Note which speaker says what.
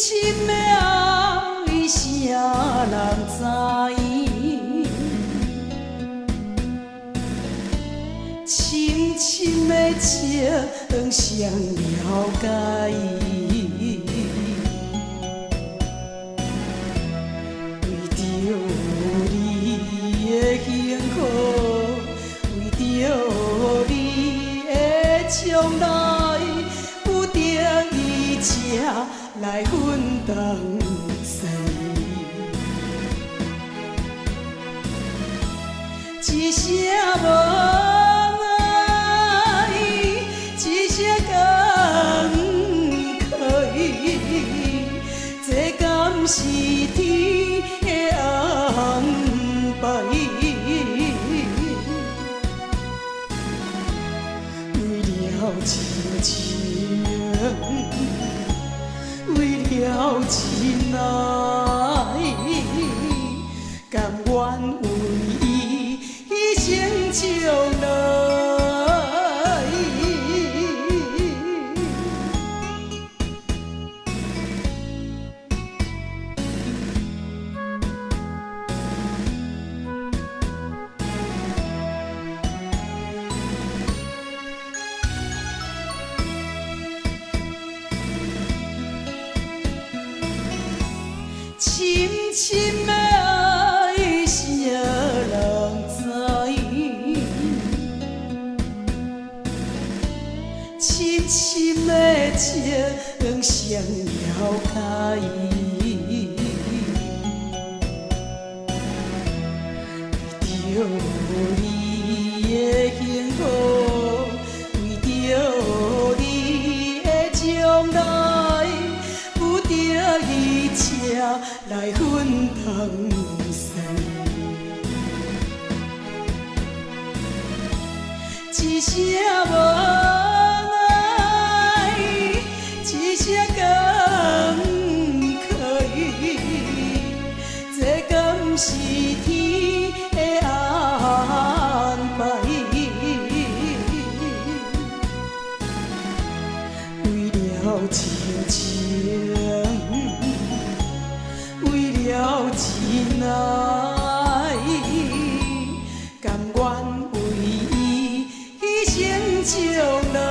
Speaker 1: 深的爱，啥人知？深深的情，谁了解？为着你的幸福，为着你的将来，不得一切来分东西。一声无爱，一声感慨，这敢是天的安排？为了亲情，为了亲爱，甘愿为伊一生将来。深深的爱，谁人知？深深的情，谁了解？为着你的幸福，为着你的将来，不得一切来分东西。一声无爱，一声感慨，这敢是天的安排？为了亲情，为了亲爱，甘愿为伊一生将来。